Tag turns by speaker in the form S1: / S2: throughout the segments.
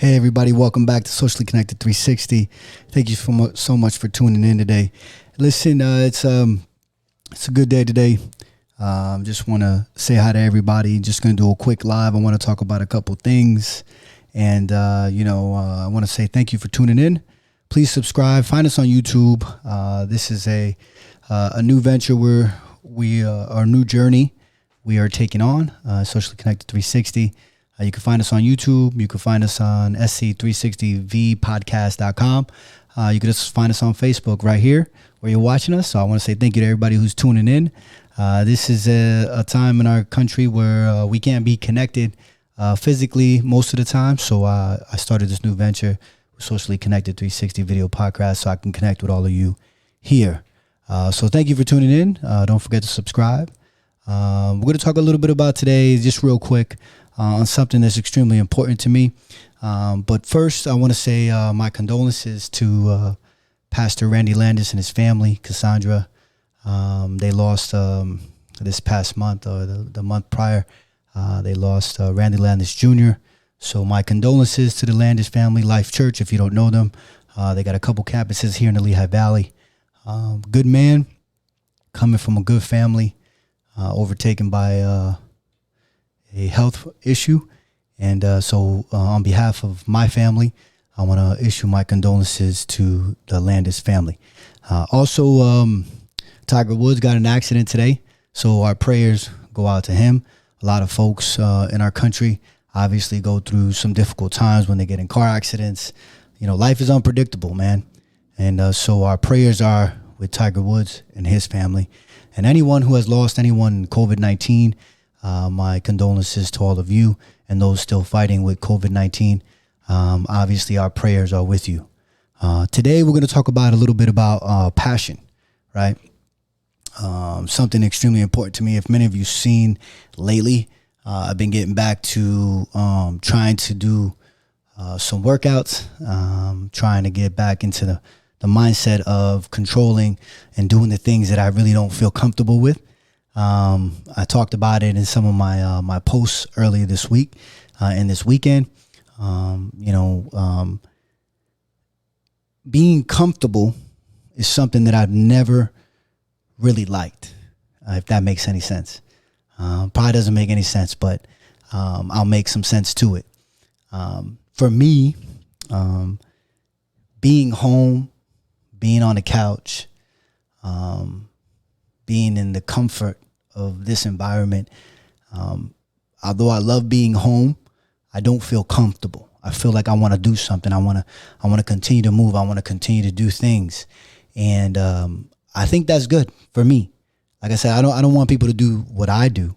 S1: Hey everybody, welcome back to Socially Connected 360. Thank you so much for tuning in today. Listen, it's a good day today. Just want to say hi to everybody. Just going to do a quick live. I want to talk about a couple things, and I want to say thank you for tuning in. Please subscribe. Find us on YouTube. This is a new venture where our new journey we are taking on. Socially Connected 360. You can find us on YouTube. You can find us on sc360vpodcast.com. You can just find us on Facebook right here where you're watching us. So I want to say thank you to everybody who's tuning in. This is a time in our country where we can't be connected physically most of the time. So I started this new venture with Socially Connected 360 video podcast so I can connect with all of you here. So thank you for tuning in. Don't forget to subscribe. We're going to talk a little bit about today, just real quick, on something that's extremely important to me. But first, I want to say my condolences to Pastor Randy Landis and his family, Cassandra. They lost this past month or the month prior. They lost Randy Landis Jr. So my condolences to the Landis family, Life Church, if you don't know them. They got a couple campuses here in the Lehigh Valley. Good man, coming from a good family, overtaken by a health issue. And so on behalf of my family, I want to issue my condolences to the Landis family. Also, Tiger Woods got in an accident today, so our prayers go out to him. A lot of folks in our country obviously go through some difficult times when they get in car accidents. You know, life is unpredictable, man. And so our prayers are with Tiger Woods and his family. And anyone who has lost anyone in COVID-19, my condolences to all of you and those still fighting with COVID-19. Obviously, our prayers are with you. Today, we're going to talk about a little bit about passion, right? Something extremely important to me. If many of you seen lately, I've been getting back to trying to do some workouts, trying to get back into the mindset of controlling and doing the things that I really don't feel comfortable with. I talked about it in some of my posts earlier this week and this weekend. Being comfortable is something that I've never really liked, if that makes any sense. Probably doesn't make any sense, but I'll make some sense to it. For me, being home, being on the couch, being in the comfort of this environment, although I love being home, I don't feel comfortable. I feel like I want to do something. I want to continue to move. I want to continue to do things, and I think that's good for me. Like I said, I don't want people to do what I do,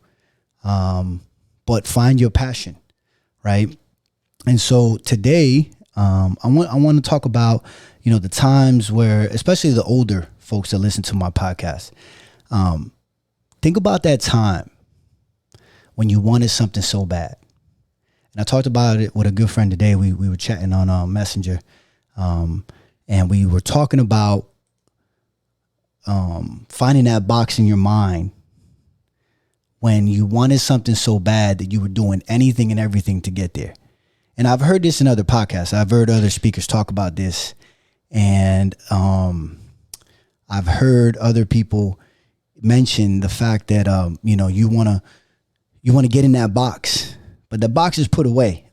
S1: but find your passion, right? And so today, I want to talk about the times where, especially the older folks that listen to my podcast. Think about that time when you wanted something so bad. And I talked about it with a good friend today. We were chatting on Messenger, and we were talking about finding that box in your mind when you wanted something so bad that you were doing anything and everything to get there. And I've heard this in other podcasts. I've heard other speakers talk about this, and I've heard other people mention the fact that you want to get in that box, but the box is put away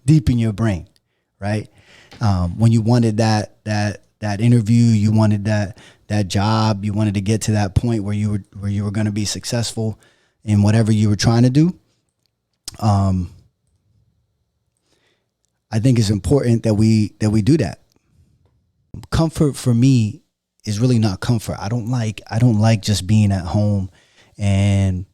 S1: deep in your brain, right? When you wanted that interview, you wanted that job, you wanted to get to that point where you were going to be successful in whatever you were trying to do. I think it's important that we do that. Comfort for me is really not comfort. I don't like just being at home and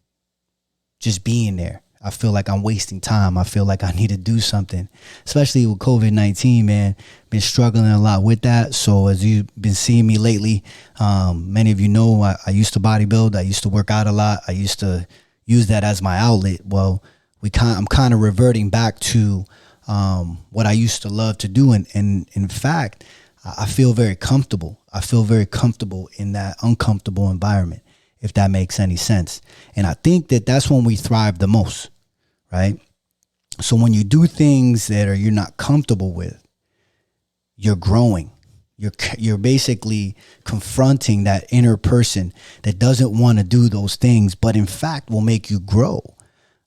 S1: just being there. I feel like I'm wasting time. I feel like I need to do something, especially with COVID-19, man. Been struggling a lot with that. So as you've been seeing me lately, many of you know I used to bodybuild. I used to work out a lot. I used to use that as my outlet. Well, I'm kind of reverting back to what I used to love to do. And in fact, I feel very comfortable. I feel very comfortable in that uncomfortable environment, if that makes any sense. And I think that that's when we thrive the most, right? So when you do things that you're not comfortable with, you're growing. You're basically confronting that inner person that doesn't want to do those things, but in fact will make you grow.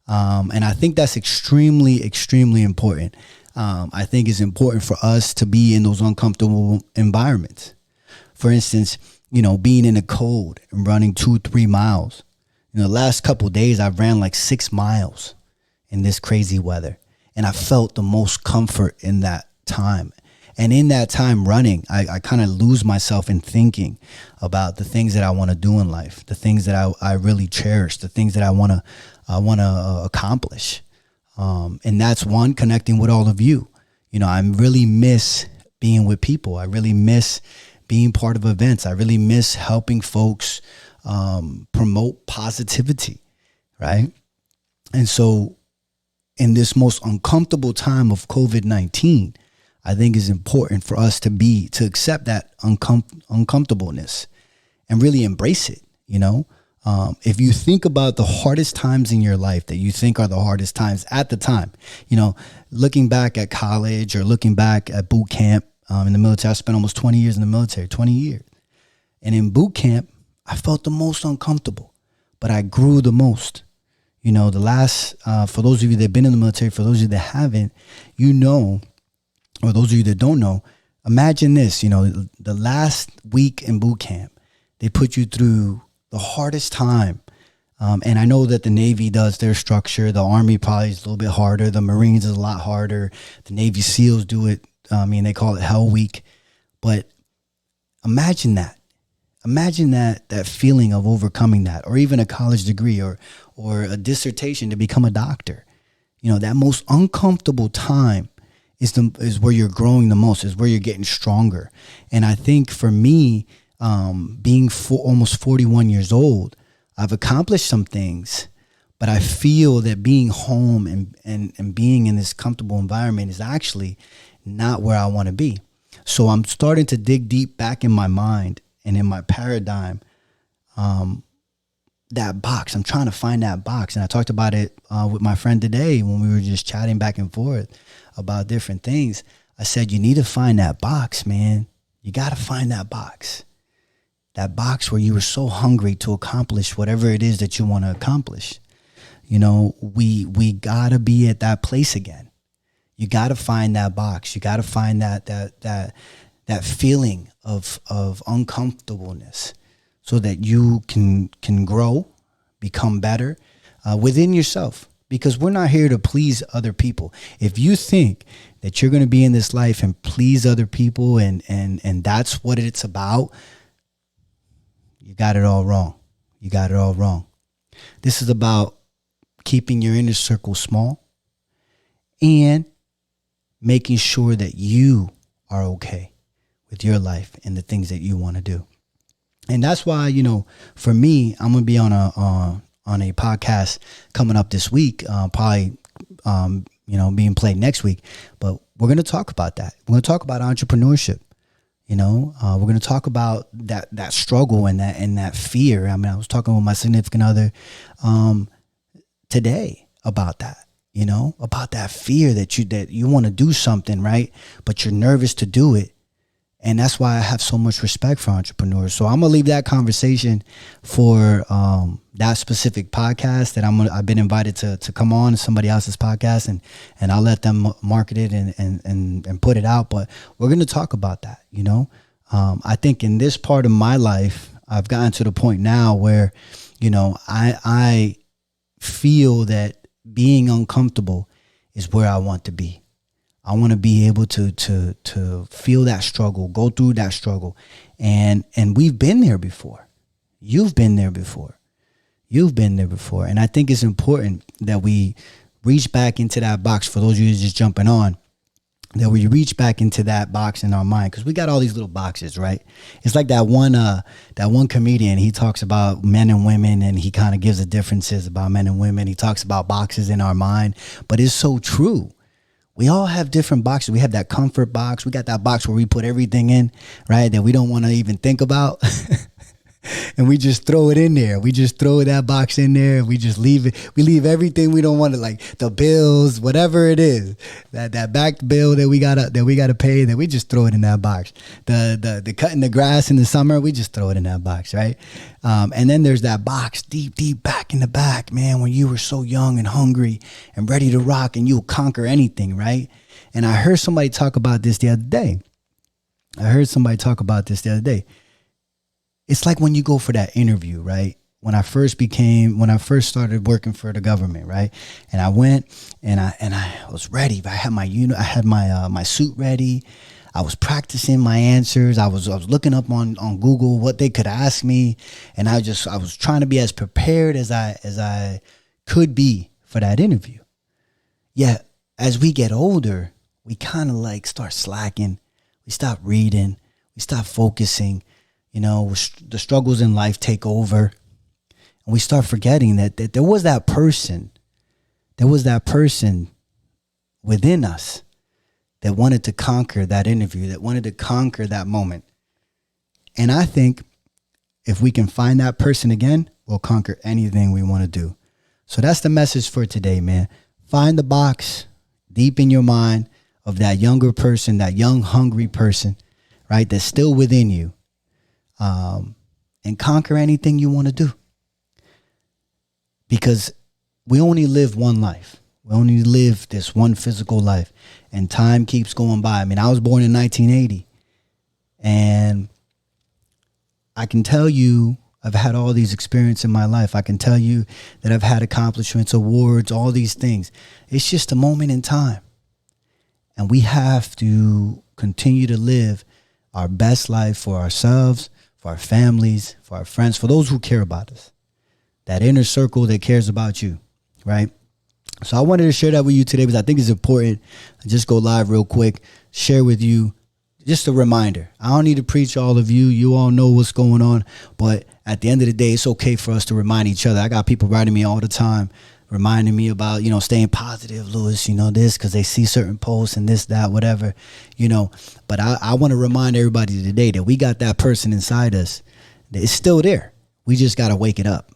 S1: And I think that's extremely, extremely important. I think it's important for us to be in those uncomfortable environments. For instance, being in the cold and running 2-3 miles. The last couple of days, I've ran like 6 miles in this crazy weather. And I felt the most comfort in that time. And in that time running, I kind of lose myself in thinking about the things that I want to do in life, the things that I really cherish, the things that I want to accomplish. And that's one, connecting with all of you. I really miss being with people. I really miss being part of events. I really miss helping folks promote positivity, right? And so in this most uncomfortable time of COVID-19, I think it's important for us to accept that uncomfortableness and really embrace it. If you think about the hardest times in your life that you think are the hardest times at the time, looking back at college or looking back at boot camp in the military, I spent almost 20 years in the military, 20 years. And in boot camp, I felt the most uncomfortable, but I grew the most. The last, for those of you that have been in the military, for those of you that haven't, or those of you that don't know, imagine this, the last week in boot camp, they put you through the hardest time. And I know that the Navy does their structure. The Army probably is a little bit harder. The Marines is a lot harder. The Navy SEALs do it. They call it Hell Week. But imagine that. Imagine that feeling of overcoming that, or even a college degree or a dissertation to become a doctor. That most uncomfortable time is where you're growing the most, is where you're getting stronger. And I think for me, being almost 41 years old, I've accomplished some things, but I feel that being home and being in this comfortable environment is actually not where I want to be. So I'm starting to dig deep back in my mind and in my paradigm, that box. I'm trying to find that box. And I talked about it with my friend today when we were just chatting back and forth about different things. I said, you need to find that box, man. You got to find that box. That box where you were so hungry to accomplish whatever it is that you want to accomplish. We got to be at that place again. You got to find that box. You got to find that feeling of uncomfortableness so that you can grow, become better within yourself. Because we're not here to please other people. If you think that you're going to be in this life and please other people and that's what it's about, you got it all wrong. You got it all wrong. This is about keeping your inner circle small and making sure that you are okay with your life and the things that you want to do. And that's why, for me, I'm going to be on a podcast coming up this week, probably, being played next week. But we're going to talk about that. We're going to talk about entrepreneurship. We're going to talk about that struggle and that fear. I mean, I was talking with my significant other today about that. About that fear that you want to do something, right? But you're nervous to do it. And that's why I have so much respect for entrepreneurs. So I'm going to leave that conversation for that specific podcast that I've been invited to come on somebody else's podcast, and I'll let them market it and put it out. But we're going to talk about that. I think in this part of my life, I've gotten to the point now where, I feel that being uncomfortable is where I want to be. I want to be able to feel that struggle, go through that struggle. And we've been there before. You've been there before. You've been there before. And I think it's important that we reach back into that box. For those of you just jumping on, that we reach back into that box in our mind, because we got all these little boxes, right? It's like that one comedian. He talks about men and women, and he kind of gives the differences about men and women. He talks about boxes in our mind, but it's so true. We all have different boxes. We have that comfort box. We got that box where we put everything in, right, that we don't want to even think about. and we just throw it in there. We just throw that box in there and we just leave it. We leave everything we don't want to, like the bills, whatever it is, that back bill that we gotta pay, that we just throw it in that box. The cutting the grass in the summer, we just throw it in that box, right? And then there's that box deep back in the back, man, when you were so young and hungry and ready to rock and you'll conquer anything, right? And I heard somebody talk about this the other day. It's like when you go for that interview, right? When I first started working for the government, right? And I went and I was ready. I had my suit ready. I was practicing my answers. I was looking up on Google what they could ask me, and I was trying to be as prepared as I could be for that interview. Yeah, as we get older, we kind of like start slacking. We stop reading. We stop focusing. You know, the struggles in life take over, and we start forgetting that there was that person within us that wanted to conquer that interview, that wanted to conquer that moment. And I think if we can find that person again, we'll conquer anything we want to do. So that's the message for today, man. Find the box deep in your mind of that younger person, that young, hungry person, right, that's still within you. And conquer anything you want to do. Because we only live one life. We only live this one physical life. And time keeps going by. I mean, I was born in 1980. And I can tell you, I've had all these experiences in my life. I can tell you that I've had accomplishments, awards, all these things. It's just a moment in time. And we have to continue to live our best life for ourselves, for our families, for our friends, for those who care about us. That inner circle that cares about you, right? So I wanted to share that with you today because I think it's important. I just go live real quick, share with you just a reminder. I don't need to preach all of you. You all know what's going on. But at the end of the day, it's okay for us to remind each other. I got people writing me all the time, reminding me about, staying positive, Lewis, this, because they see certain posts and this, that, whatever, But I want to remind everybody today that we got that person inside us that is still there. We just got to wake it up.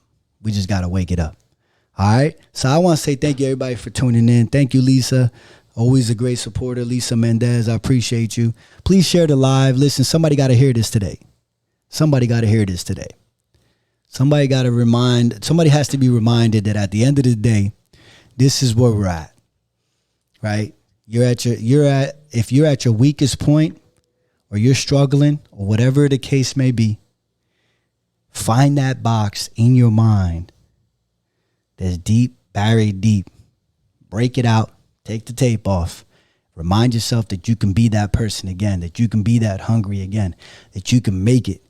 S1: All right. So I want to say thank you, everybody, for tuning in. Thank you, Lisa. Always a great supporter, Lisa Mendez. I appreciate you. Please share the live. Listen, somebody got to hear this today. Somebody has to be reminded that at the end of the day, this is where we're at, right? If you're at your weakest point, or you're struggling, or whatever the case may be, find that box in your mind that's deep, buried deep. Break it out. Take the tape off. Remind yourself that you can be that person again, that you can be that hungry again, that you can make it.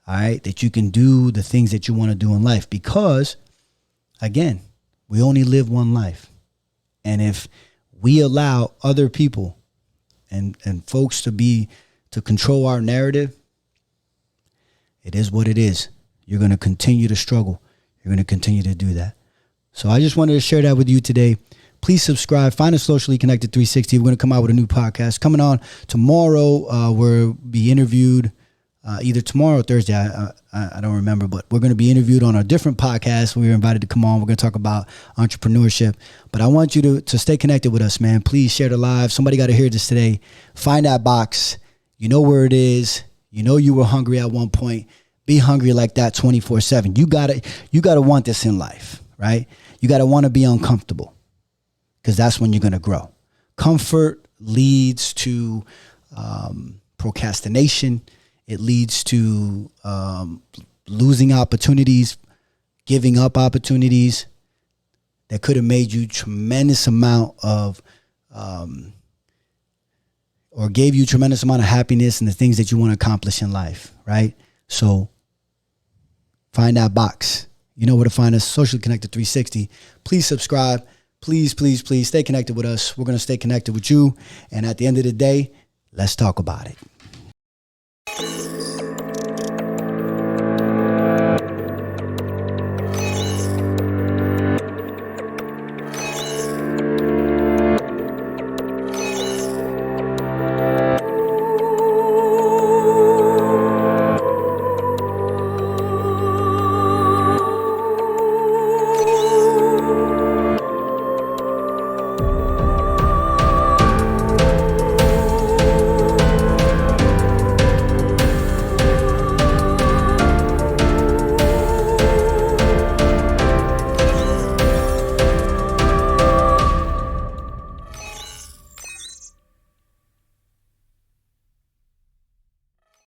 S1: All right, that you can do the things that you want to do in life, because, again, we only live one life. And if we allow other people and folks to control our narrative, it is what it is. You're going to continue to struggle. You're going to continue to do that. So I just wanted to share that with you today. Please subscribe. Find us Socially Connected 360. We're going to come out with a new podcast coming on tomorrow. We'll be interviewed. Either tomorrow or Thursday, I don't remember, but we're going to be interviewed on a different podcast. We were invited to come on. We're going to talk about entrepreneurship. But I want you to stay connected with us, man. Please share the live. Somebody got to hear this today. Find that box. You know where it is. You know you were hungry at one point. Be hungry like that 24/7. You gotta want this in life, right? You got to want to be uncomfortable, because that's when you're going to grow. Comfort leads to procrastination. It leads to losing opportunities, giving up opportunities that could have made you tremendous amount of, or gave you tremendous amount of happiness and the things that you want to accomplish in life, right? So find that box. You know where to find us, Socially Connected 360. Please subscribe. Please, please, please stay connected with us. We're going to stay connected with you. And at the end of the day, let's talk about it.